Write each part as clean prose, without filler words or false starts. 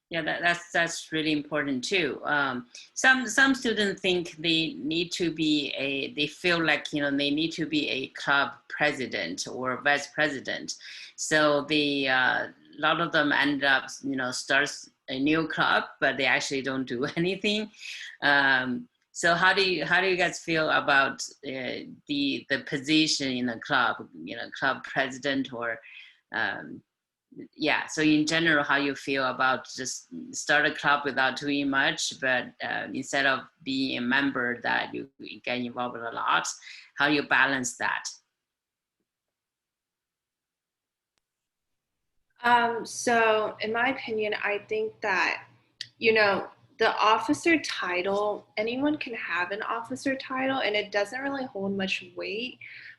Yeah, that's really important too. Some students think they need to be they feel like, you know, they need to be a club president or vice president. So a lot of them end up, you know, starts a new club, but they actually don't do anything. So how do you guys feel about the position in a club, you know, club president or yeah, so in general, how you feel about just start a club without doing much, but instead of being a member that you get involved in a lot, how you balance that? So in my opinion, I think that, you know, the officer title, anyone can have an officer title and it doesn't really hold much weight.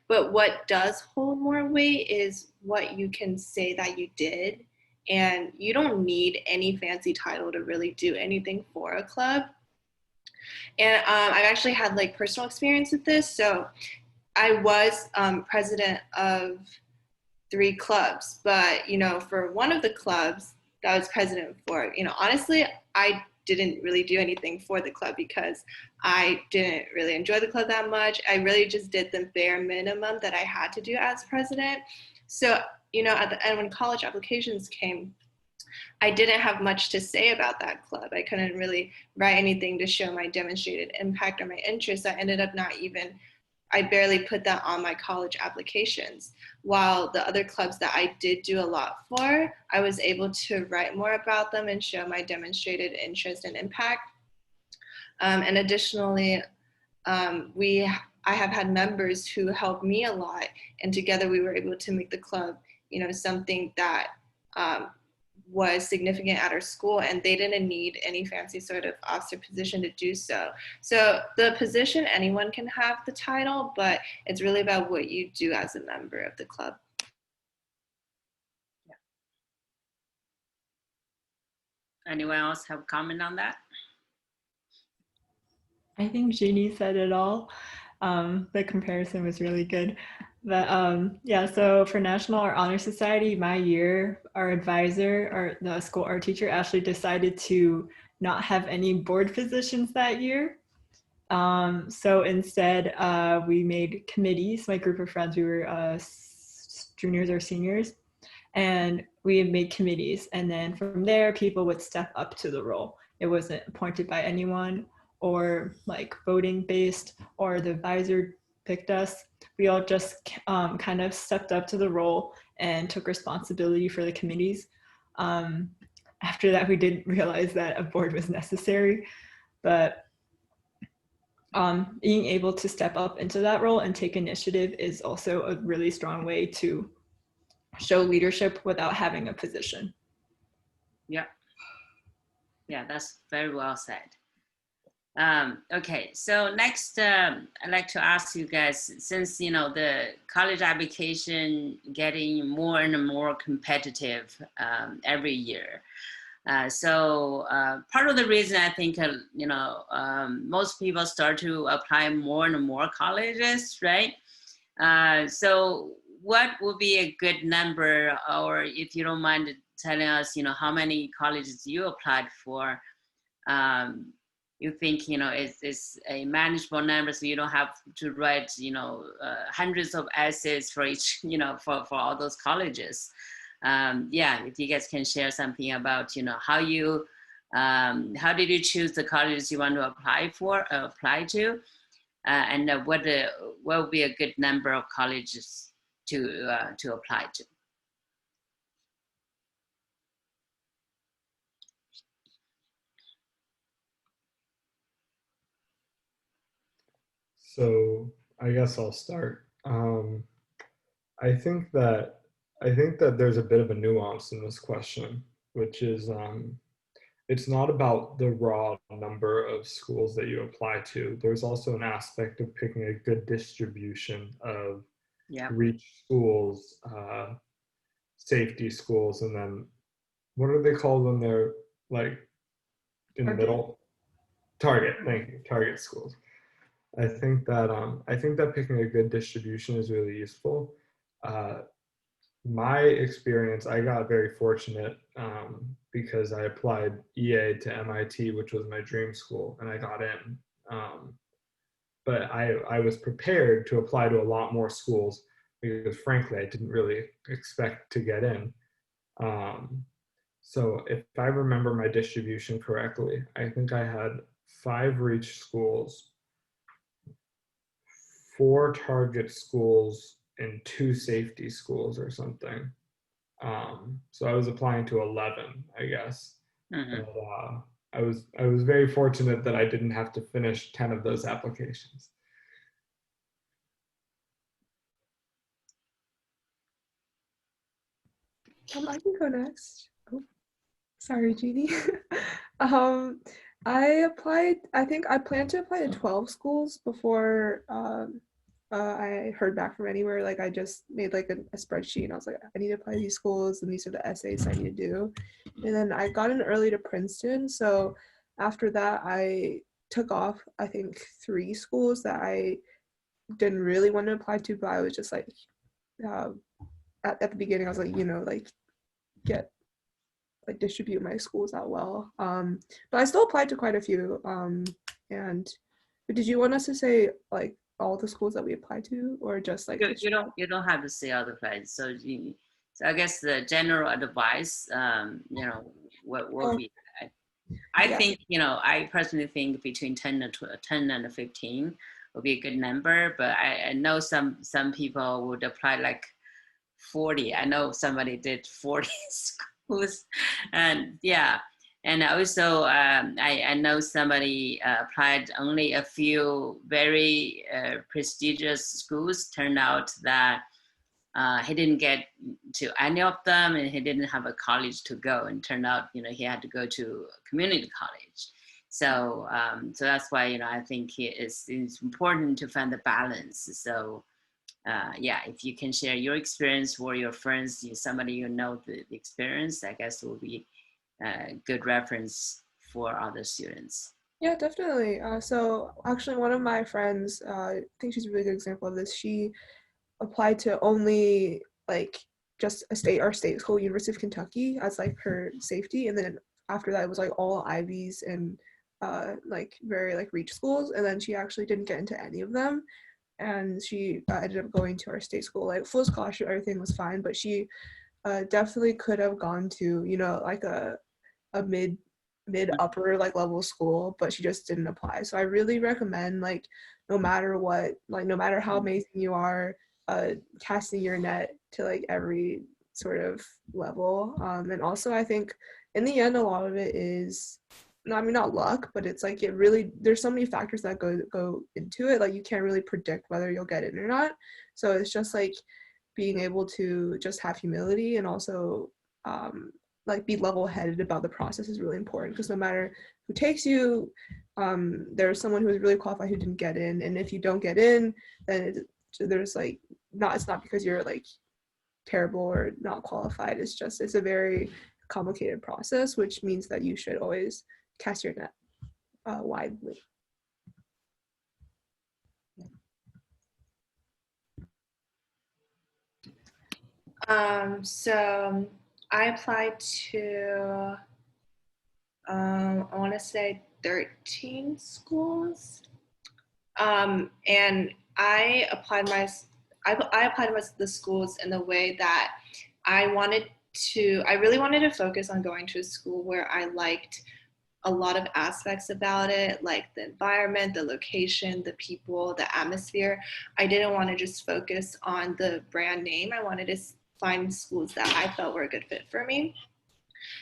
But what does hold more weight is what you can say that you did. And you don't need any fancy title to really do anything for a club. And I've actually had like personal experience with this. So I was president of 3 clubs, but, you know, for one of the clubs that I was president for, you know, honestly, I didn't really do anything for the club because I didn't really enjoy the club that much. I really just did the bare minimum that I had to do as president. So, you know, at the end when college applications came, I didn't have much to say about that club. I couldn't really write anything to show my demonstrated impact or my interest. I barely put that on my college applications. While the other clubs that I did do a lot for, I was able to write more about them and show my demonstrated interest and impact. And additionally, I have had members who helped me a lot, and together we were able to make the club, you know, something that was significant at our school, and they didn't need any fancy sort of officer position to do so. So the position, anyone can have the title, but it's really about what you do as a member of the club. Yeah. Anyone else have a comment on that? I think Jeannie said it all. The comparison was really good. But yeah, so for National Art Honor Society, my year, our advisor, or the school art teacher, actually decided to not have any board positions that year. So instead, we made committees. My group of friends, we were juniors or seniors, and we made committees. And then from there, people would step up to the role. It wasn't appointed by anyone or like voting based, or the advisor picked us. We all just kind of stepped up to the role and took responsibility for the committees. After that, we didn't realize that a board was necessary, but being able to step up into that role and take initiative is also a really strong way to show leadership without having a position. Yeah. Yeah, that's very well said. Okay, so next, I'd like to ask you guys, since, you know, the college application getting more and more competitive every year. So part of the reason I think, you know, most people start to apply more and more colleges, right? So what would be a good number, or if you don't mind telling us, you know, how many colleges you applied for, you think, you know, it's a manageable number, so you don't have to write, you know, hundreds of essays for each, you know, for all those colleges. Yeah, if you guys can share something about, you know, how did you choose the colleges you want to apply to, and what would be a good number of colleges to apply to? So I guess I'll start. I think that there's a bit of a nuance in this question, which is it's not about the raw number of schools that you apply to. There's also an aspect of picking a good distribution of reach schools, safety schools, and then what are they called when they're like in the middle? Target. Thank you. Target schools. I think that picking a good distribution is really useful. my experience, I got very fortunate because I applied EA to MIT, which was my dream school, and I got in. But I was prepared to apply to a lot more schools because frankly, I didn't really expect to get in. So if I remember my distribution correctly, I think I had 5 reach schools, 4 target schools, and 2 safety schools or something. So I was applying to 11, I guess. Mm-hmm. But, I was very fortunate that I didn't have to finish 10 of those applications. I can go next. Oh, sorry, Jeannie. I applied, I think I planned to apply to 12 schools before I heard back from anywhere. Like I just made like a spreadsheet and I was like, I need to apply to these schools and these are the essays I need to do. And then I got in early to Princeton. So after that, I took off, I think 3 schools that I didn't really want to apply to, but I was just like, at the beginning, I was like, like distribute my schools out well. But I still applied to quite a few. But did you want us to say like all the schools that we applied to, or just like you don't have to say all the places. So I guess the general advice, what will be. I think I personally think between 10 and 15 would be a good number. But I know some people would apply like 40. I know somebody did 40 schools, and yeah. And also, I know somebody applied only a few very prestigious schools. Turned out that he didn't get to any of them, and he didn't have a college to go. And turned out, he had to go to community college. So, so that's why I think it's important to find the balance. So, yeah, if you can share your experience or your friends, somebody the experience, I guess will be good reference for other students. Yeah, definitely. So actually one of my friends, I think she's a really good example of this. She applied to only like just our state school, University of Kentucky, as like her safety. And then after that, it was like all Ivies and like very like reach schools. And then she actually didn't get into any of them. And she ended up going to our state school, like full scholarship, everything was fine. But she definitely could have gone to, like a mid upper like level school, but she just didn't apply. So I really recommend, like, no matter what, like no matter how amazing you are, casting your net to like every sort of level. And also I think in the end a lot of it is not luck, but it's like there's so many factors that go into it. Like you can't really predict whether you'll get it or not. So it's just like being able to just have humility and also like be level-headed about the process is really important, because no matter who takes you, there's someone who is really qualified who didn't get in, and if you don't get in, then there's like it's not because you're like terrible or not qualified. It's a very complicated process, which means that you should always cast your net widely. So I applied to, I want to say 13 schools. And I applied to the schools in the way that I really wanted to focus on going to a school where I liked a lot of aspects about it, like the environment, the location, the people, the atmosphere. I didn't want to just focus on the brand name. I wanted to find schools that I felt were a good fit for me.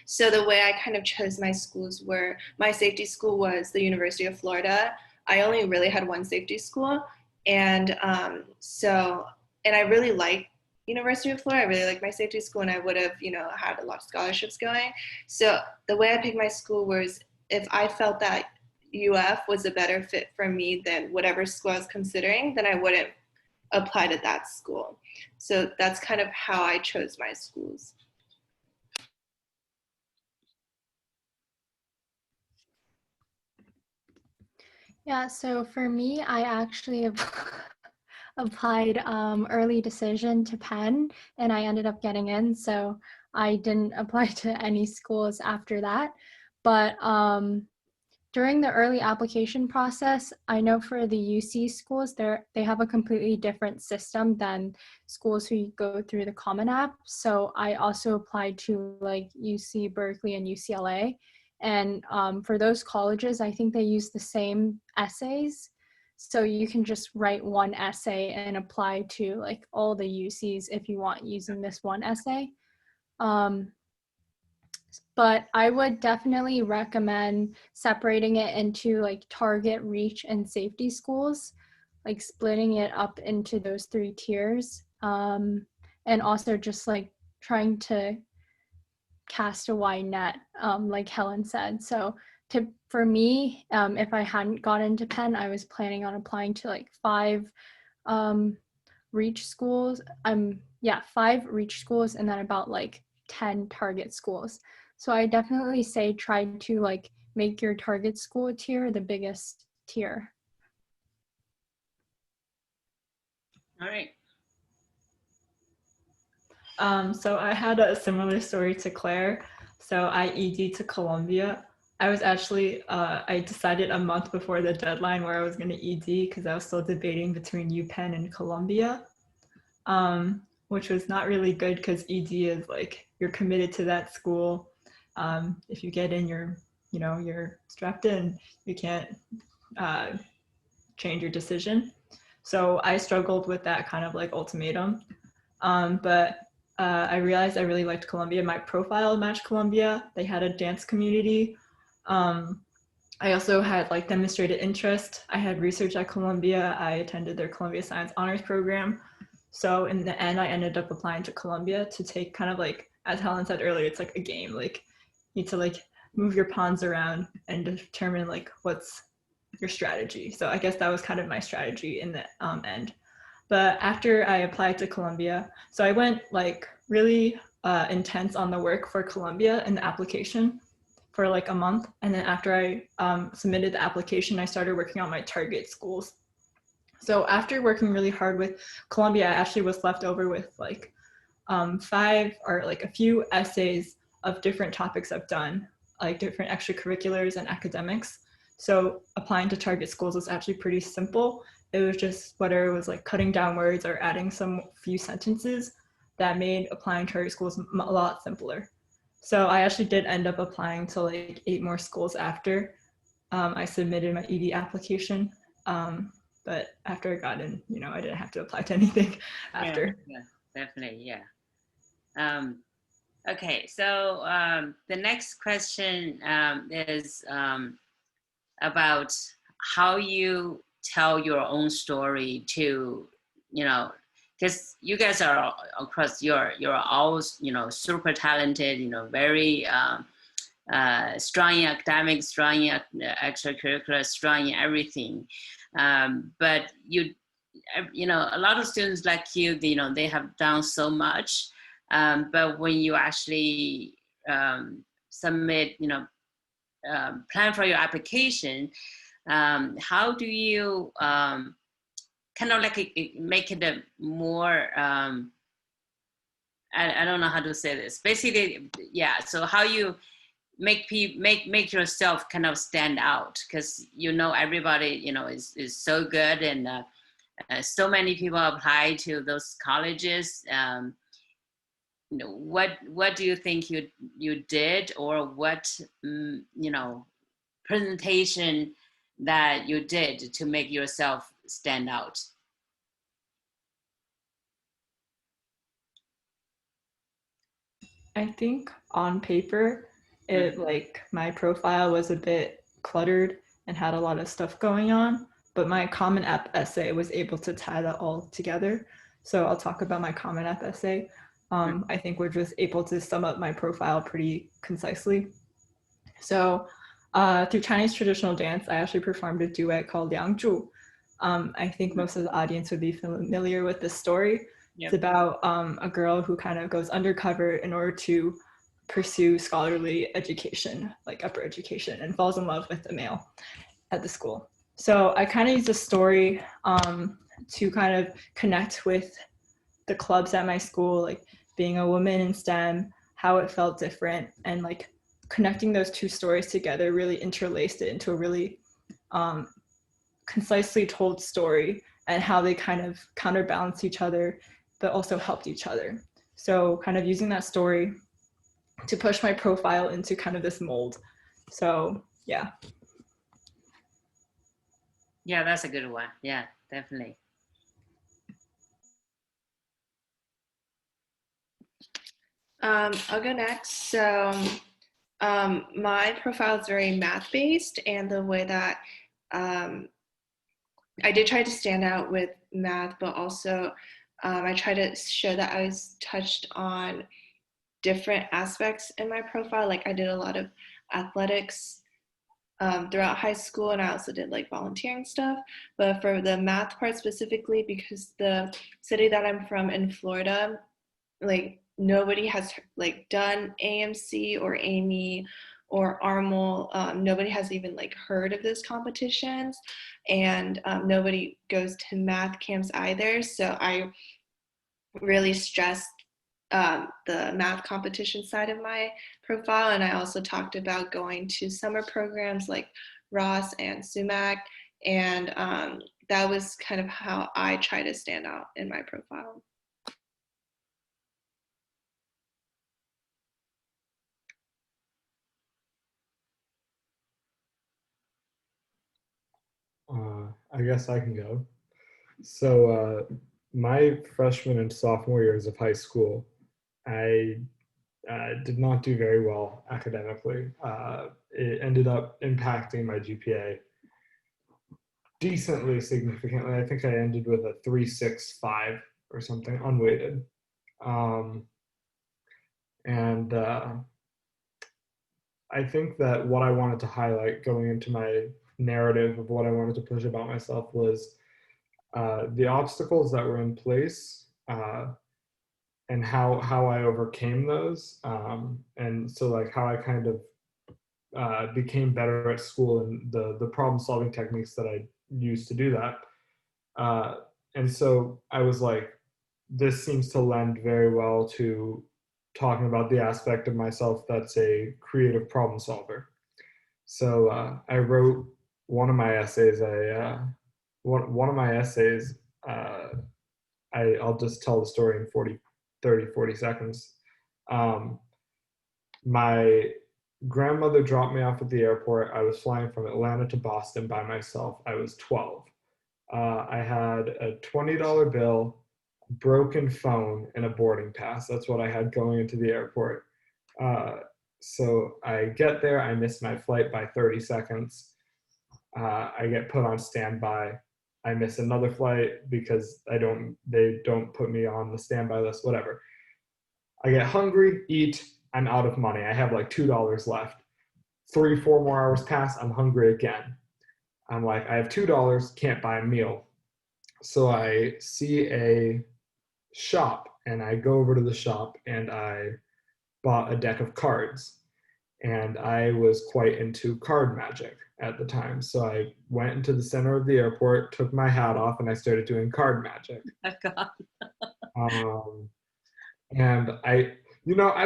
So the way I kind of chose my schools were, my safety school was the University of Florida. I only really had one safety school. And and I really liked University of Florida. I really liked my safety school, and I would have, had a lot of scholarships going. So the way I picked my school was, if I felt that UF was a better fit for me than whatever school I was considering, then I wouldn't apply to that school. So that's kind of how I chose my schools. Yeah, so for me, I actually applied early decision to Penn, and I ended up getting in. So I didn't apply to any schools after that. But during the early application process, I know for the UC schools, they have a completely different system than schools who go through the Common App. So I also applied to like UC Berkeley and UCLA. And for those colleges, I think they use the same essays. So you can just write one essay and apply to like all the UCs if you want using this one essay. But I would definitely recommend separating it into like target, reach, and safety schools, like splitting it up into those 3 tiers. And also just like trying to cast a wide net, like Helen said. So for me, if I hadn't got into Penn, I was planning on applying to like 5 reach schools. 5 reach schools and then about like 10 target schools. So I definitely say try to like make your target school tier the biggest tier. All right. So I had a similar story to Claire. So I ED to Columbia. I was actually, I decided a month before the deadline where I was going to ED because I was still debating between UPenn and Columbia, which was not really good because ED is like, you're committed to that school. If you get in, you're strapped in, you can't change your decision. So I struggled with that kind of like ultimatum. But I realized I really liked Columbia. My profile matched Columbia. They had a dance community. I also had like demonstrated interest. I had research at Columbia. I attended their Columbia Science Honors Program. So in the end, I ended up applying to Columbia to take kind of like, as Helen said earlier, it's like a game. Like you need to like move your pawns around and determine like what's your strategy. So I guess that was kind of my strategy in the end. But after I applied to Columbia, so I went like really intense on the work for Columbia and the application for like a month. And then after I submitted the application, I started working on my target schools. So after working really hard with Columbia, I actually was left over with like 5 or like a few essays of different topics I've done, like different extracurriculars and academics. So applying to target schools was actually pretty simple. It was just whether it was like cutting down words or adding some few sentences that made applying to target schools a lot simpler. So I actually did end up applying to like 8 more schools after I submitted my ED application. But after I got in, I didn't have to apply to anything after. Yeah, definitely, yeah. Okay, so the next question is about how you tell your own story to, because you guys are, of course, you're all, super talented, very strong in academics, strong in extracurricular, strong in everything. But a lot of students like you, they have done so much. But when you actually submit, plan for your application, how do you kind of like make it a more, I don't know how to say this. Basically, yeah. So how you make yourself kind of stand out, because everybody is so good, and so many people apply to those colleges. What do you think you did, or what presentation that you did to make yourself stand out? I think on paper, like my profile was a bit cluttered and had a lot of stuff going on, but my Common App essay was able to tie that all together. So I'll talk about my Common App essay. I think we're just able to sum up my profile pretty concisely. So through Chinese traditional dance, I actually performed a duet called Liang Zhu. I think most of the audience would be familiar with this story. Yep. It's about a girl who kind of goes undercover in order to pursue scholarly education, like upper education, and falls in love with a male at the school. So I kind of use a story to kind of connect with the clubs at my school, like being a woman in STEM, how it felt different, and like connecting those two stories together really interlaced it into a really concisely told story, and how they kind of counterbalance each other but also helped each other. So kind of using that story to push my profile into kind of this mold. So yeah. Yeah, that's a good one. Yeah, definitely. I'll go next. So my profile is very math-based, and the way that I did try to stand out with math, but also I try to show that I was touched on different aspects in my profile. Like I did a lot of athletics throughout high school, and I also did like volunteering stuff. But for the math part specifically, because the city that I'm from in Florida, like nobody has like done AMC or Amy or ARML. Nobody has even like heard of those competitions, and nobody goes to math camps either. So I really stressed the math competition side of my profile, and I also talked about going to summer programs like Ross and Sumac, and that was kind of how I try to stand out in my profile. I guess I can go. So my freshman and sophomore years of high school, I did not do very well academically. It ended up impacting my GPA decently significantly. I think I ended with a 3.65 or something, unweighted. And I think that what I wanted to highlight going into my narrative of what I wanted to push about myself was the obstacles that were in place and how I overcame those. And so like how I kind of became better at school and the problem solving techniques that I used to do that. And so I was like, this seems to lend very well to talking about the aspect of myself that's a creative problem solver. So I wrote one of my essays. I'll just tell the story in 40 seconds. My grandmother dropped me off at the airport. I was flying from Atlanta to Boston by myself. I was 12. I had a $20 bill, broken phone, and a boarding pass. That's what I had going into the airport. So I get there, I miss my flight by 30 seconds. I get put on standby. I miss another flight because they don't put me on the standby list, whatever. I get hungry, eat, I'm out of money. I have like $2 left. 3-4 more hours pass, I'm hungry again. I'm like, I have $2, can't buy a meal. So I see a shop and I go over to the shop and I bought a deck of cards, and I was quite into card magic at the time. So I went into the center of the airport, took my hat off, and I started doing card magic. Oh, God. And I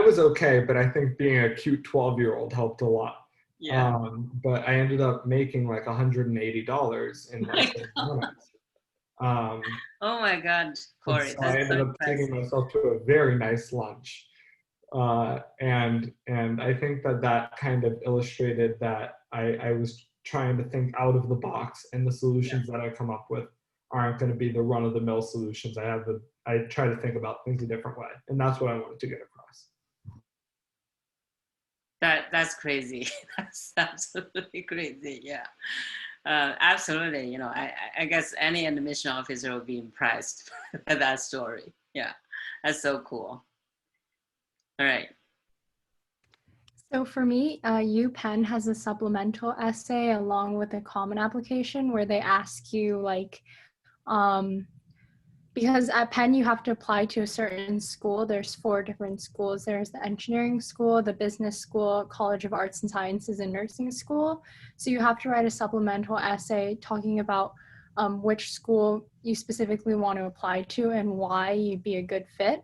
was okay, but I think being a cute 12-year-old helped a lot. Yeah. But I ended up making like $180 in like 6 months. Oh my God, Cory. So I ended up taking myself to a very nice lunch. And I think that kind of illustrated that I was trying to think out of the box, and the solutions that I come up with aren't going to be the run-of-the-mill solutions. I try to think about things a different way, and that's what I wanted to get across. That's crazy. That's absolutely crazy. Yeah. Absolutely. I guess any admission officer will be impressed by that story. Yeah, that's so cool. All right. So for me, UPenn has a supplemental essay along with a common application where they ask you like, because at Penn you have to apply to a certain school. There's 4 different schools. There's the engineering school, the business school, College of Arts and Sciences, and nursing school. So you have to write a supplemental essay talking about which school you specifically want to apply to and why you'd be a good fit.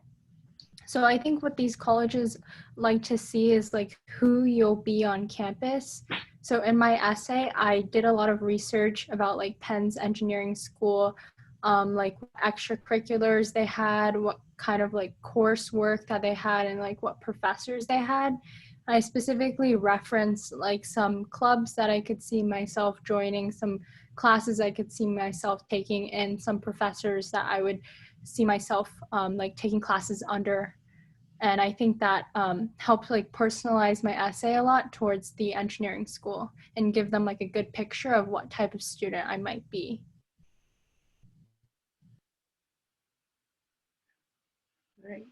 So I think what these colleges like to see is like who you'll be on campus. So in my essay, I did a lot of research about like Penn's engineering school, like extracurriculars they had, what kind of like coursework that they had, and like what professors they had. I specifically referenced like some clubs that I could see myself joining, some classes I could see myself taking, and some professors that I would see myself like taking classes under. And I think that helped like personalize my essay a lot towards the engineering school and give them like a good picture of what type of student I might be. Right.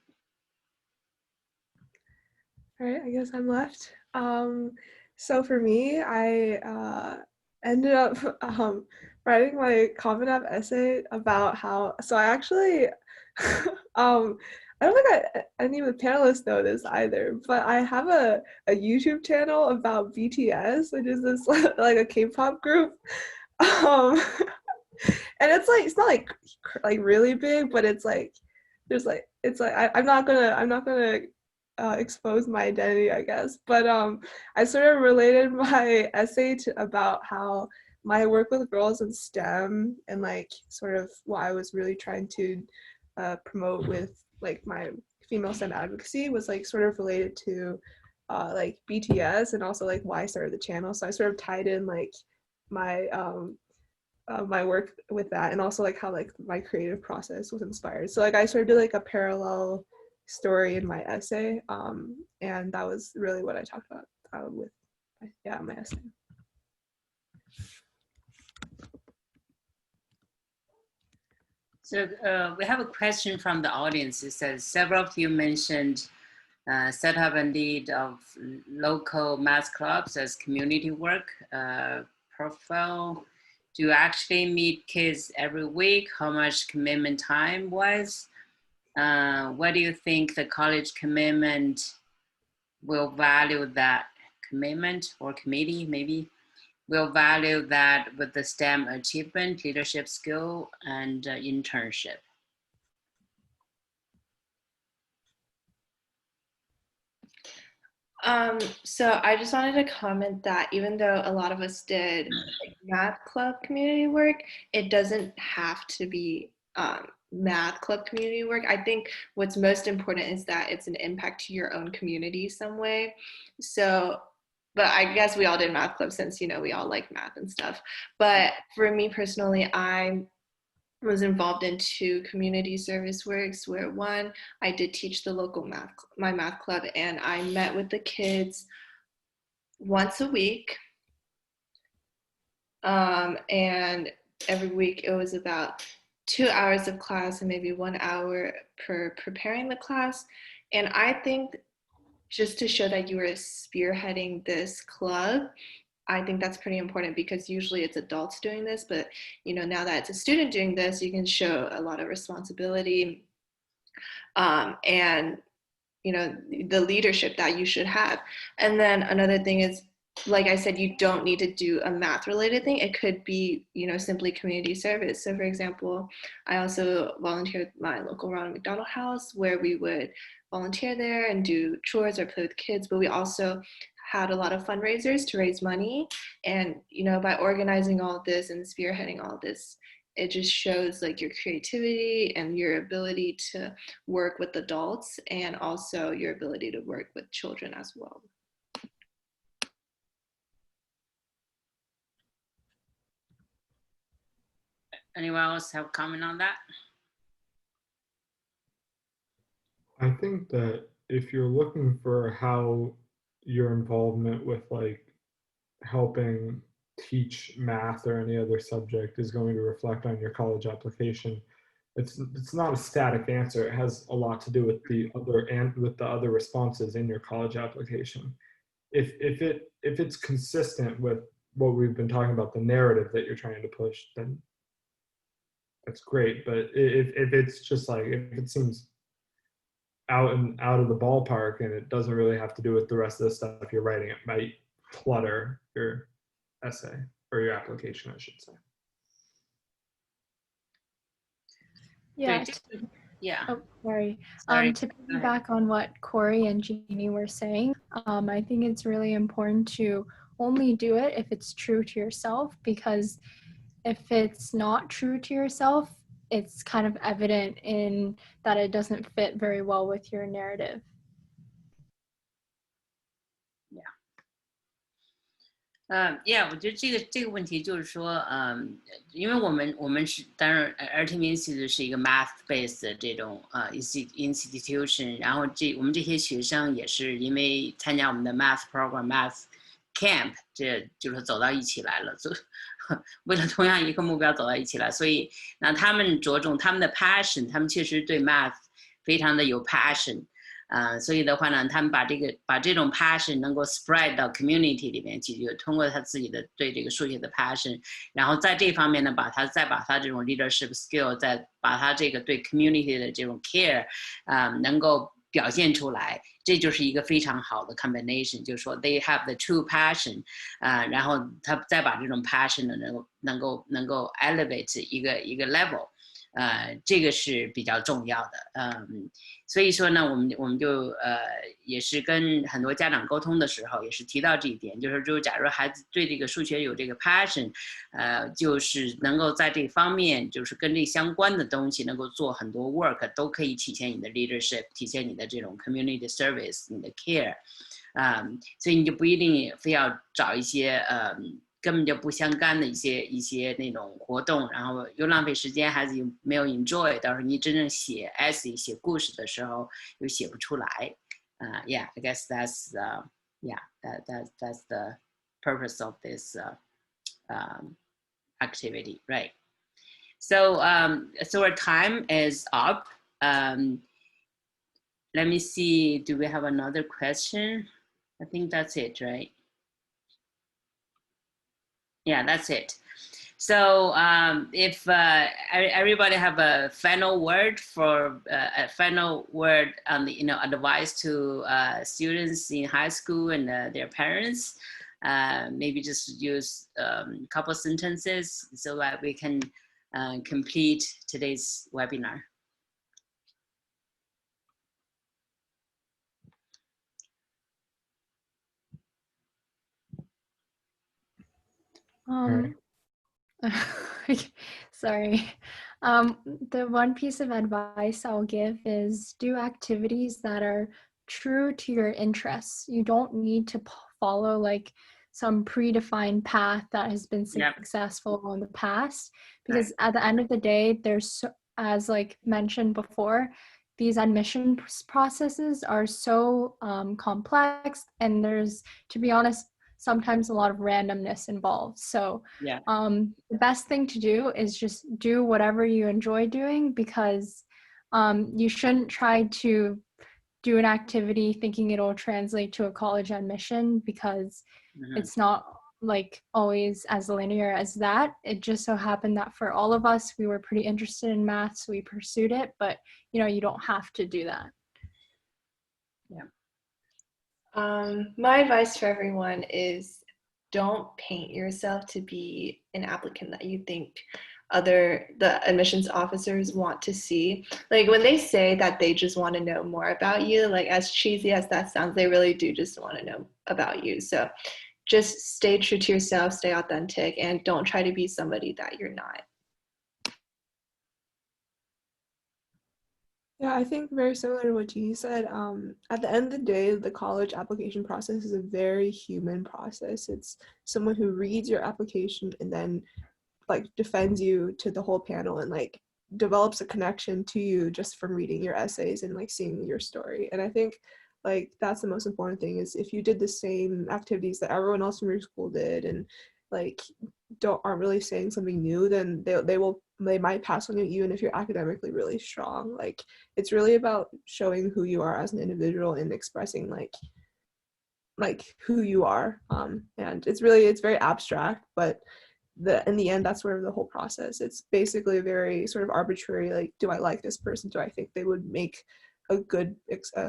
All right, I guess I'm left. So for me, I ended up writing my Common App essay about how, so I actually, I don't think any of the panelists know this either, but I have a YouTube channel about BTS, which is this like a K-pop group. And it's like, it's not like really big, but it's like, there's like, it's like, I'm not gonna expose my identity, I guess, but I sort of related my essay to about how my work with girls in STEM and like sort of what I was really trying to promote with like my female STEM advocacy was like sort of related to like BTS and also like why I started the channel. So I sort of tied in like my my work with that, and also like how like my creative process was inspired. So like I sort of did like a parallel story in my essay, and that was really what I talked about with my essay. So we have a question from the audience. It says, several of you mentioned setup and lead of local math clubs as community work. Profile, do you actually meet kids every week? How much commitment time was? What do you think the college commitment will value that commitment, or committee maybe will value that with the STEM achievement, leadership skill, and internship? So I just wanted to comment that even though a lot of us did like math club community work, it doesn't have to be math club community work. I think what's most important is that it's an impact to your own community some way. So, but I guess we all did math club since, you know, we all like math and stuff. But for me personally, I was involved in 2 community service works where one, I did teach the local my math club, and I met with the kids once a week. And every week it was about 2 hours of class and maybe 1 hour per preparing the class. And I think just to show that you are spearheading this club, I think that's pretty important, because usually it's adults doing this, but you know, now that it's a student doing this, you can show a lot of responsibility and you know, the leadership that you should have. And then another thing is, like I said, you don't need to do a math related thing. It could be, you know, simply community service. So for example, I also volunteered at my local Ronald McDonald House, where we would volunteer there and do chores or play with kids, but we also had a lot of fundraisers to raise money. And, you know, by organizing all of this and spearheading all of this, it just shows like your creativity and your ability to work with adults, and also your ability to work with children as well. Anyone else have a comment on that? I think that if you're looking for how your involvement with like helping teach math or any other subject is going to reflect on your college application, it's not a static answer. It has a lot to do with the other responses in your college application. If it's consistent with what we've been talking about, the narrative that you're trying to push, then that's great. But if it's just like, if it seems out of the ballpark and it doesn't really have to do with the rest of the stuff you're writing, it might clutter your essay or your application, I should say. Yeah. Yeah. Oh, sorry. Sorry. To piggyback on what Cory and Jeannie were saying, I think it's really important to only do it if it's true to yourself, because if it's not true to yourself, it's kind of evident in that it doesn't fit very well with your narrative. Yeah， 我觉得这个问题就是说，因为我们是当然，Areteem Institute 是一个 math-based 的这种institution， 然后我们这些学生也是因为参加我们的 math program、math camp， 这就是走到一起来了，为了同样一个目标走到一起来，所以那他们着重他们的 passion， 他们确实对 math 非常的有 passion。所以的话呢，他们把这种 passion 能够 spread 到 community 里面去，就通过他自己的对这个数学的 passion， 然后在这方面呢，再把他这种 leadership skill， 再把他这个对 community 的这种 care， 能够表现出来，这就是一个非常好的 combination， 就是说 they have the true passion， 然后他再把这种 passion 呢能够 elevate 一个 level。这个是比较重要的，所以说呢，我们就也是跟很多家长沟通的时候，也是提到这一点，就是假如孩子对这个数学有这个 passion，就是能够在这方面，就是跟这相关的东西能够做很多 work， 都可以体现你的 leadership， 体现你的这种 community service， 你的 care，所以你就不一定非要找一些根本就不相干的一些那种活动，然后又浪费时间，孩子又没有 enjoy， 到时候你真正写 essay 写故事的时候又写不出来。Yeah, I guess that's that's the purpose of this activity, right? So so our time is up. Let me see. Do we have another question? I think that's it, right? Yeah, that's it. So if everybody have a final word on the advice to students in high school and their parents, maybe just use a couple sentences so that we can complete today's webinar. Sorry. The one piece of advice I'll give is do activities that are true to your interests. You don't need to follow like some predefined path that has been successful in the past, because at the end of the day, there's, as like mentioned before, these admission processes are so complex, and there's, to be honest, sometimes a lot of randomness involved. So the best thing to do is just do whatever you enjoy doing, because you shouldn't try to do an activity thinking it'll translate to a college admission, because it's not like always as linear as that. It just so happened that for all of us, we were pretty interested in math, so we pursued it, but you don't have to do that. My advice for everyone is don't paint yourself to be an applicant that you think the admissions officers want to see. Like when they say that they just want to know more about you, like as cheesy as that sounds, they really do just want to know about you. So just stay true to yourself, stay authentic, and don't try to be somebody that you're not. Yeah, I think very similar to what Jeannie said. At the end of the day, the college application process is a very human process. It's someone who reads your application and then like defends you to the whole panel and like develops a connection to you just from reading your essays and like seeing your story. And I think like that's the most important thing, is if you did the same activities that everyone else from your school did and like aren't really saying something new, then they might pass on you even if you're academically really strong. Like it's really about showing who you are as an individual and expressing like who you are. And it's very abstract, but in the end, that's sort of the whole process. It's basically a very sort of arbitrary, like, do I like this person? Do I think they would make a good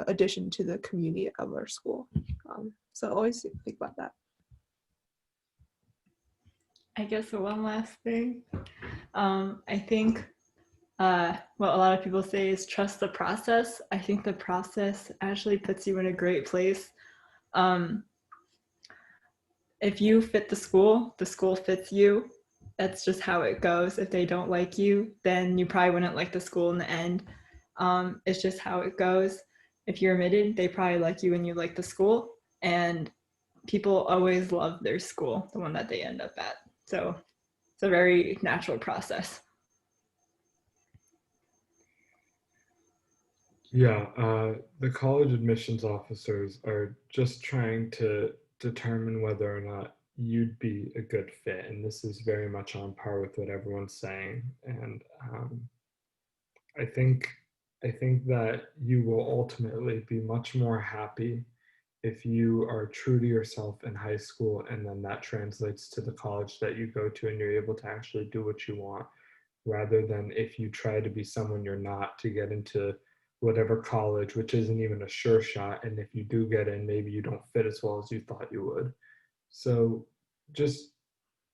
addition to the community of our school? So always think about that. I guess one last thing. I think what a lot of people say is trust the process. I think the process actually puts you in a great place. If you fit the school fits you. That's just how it goes. If they don't like you, then you probably wouldn't like the school in the end. It's just how it goes. If you're admitted, they probably like you and you like the school. And people always love their school, the one that they end up at. So it's a very natural process. Yeah, the college admissions officers are just trying to determine whether or not you'd be a good fit, and this is very much on par with what everyone's saying. And I think that you will ultimately be much more happy if you are true to yourself in high school, and then that translates to the college that you go to, and you're able to actually do what you want, rather than if you try to be someone you're not to get into whatever college, which isn't even a sure shot. And if you do get in, maybe you don't fit as well as you thought you would. So just,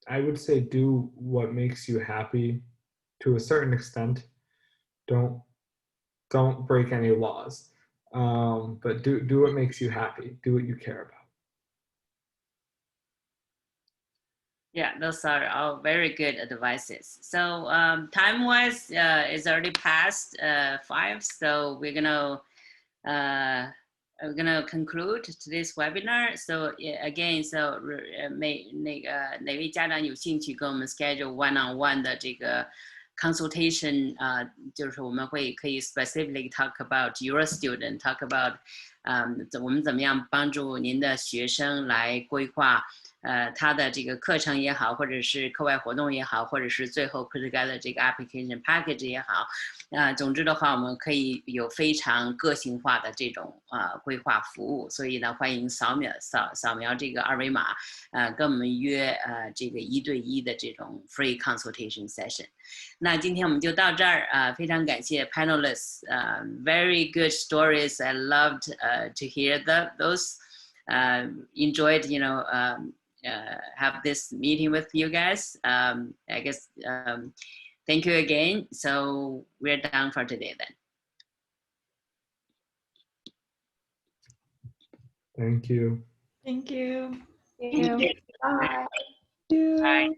I would say, do what makes you happy to a certain extent. Don't break any laws, but do what makes you happy. Do what you care about. Yeah, those are all very good advices. So time-wise, it's already past 5, so we're gonna conclude today's webinar. So again, so 哪位家长有兴趣跟我们 schedule one-on-one 的这个 consultation， 就是我们可以 specifically talk about your student, talk about 我们怎么样帮助您的学生来规划他的这个课程也好，或者是课外活动也好，或者是最后 put together 这个 application package 也好，总之的话，我们可以有非常个性化的这种规划服务。所以呢，欢迎扫描这个二维码，跟我们约这个1对1的这种 free consultation session。那今天我们就到这儿，非常感谢 panelists， very good stories. I loved to hear those. Enjoyed, have this meeting with you guys. I guess thank you again. So we're done for today then. Thank you. Thank you. Thank you. Bye. Bye.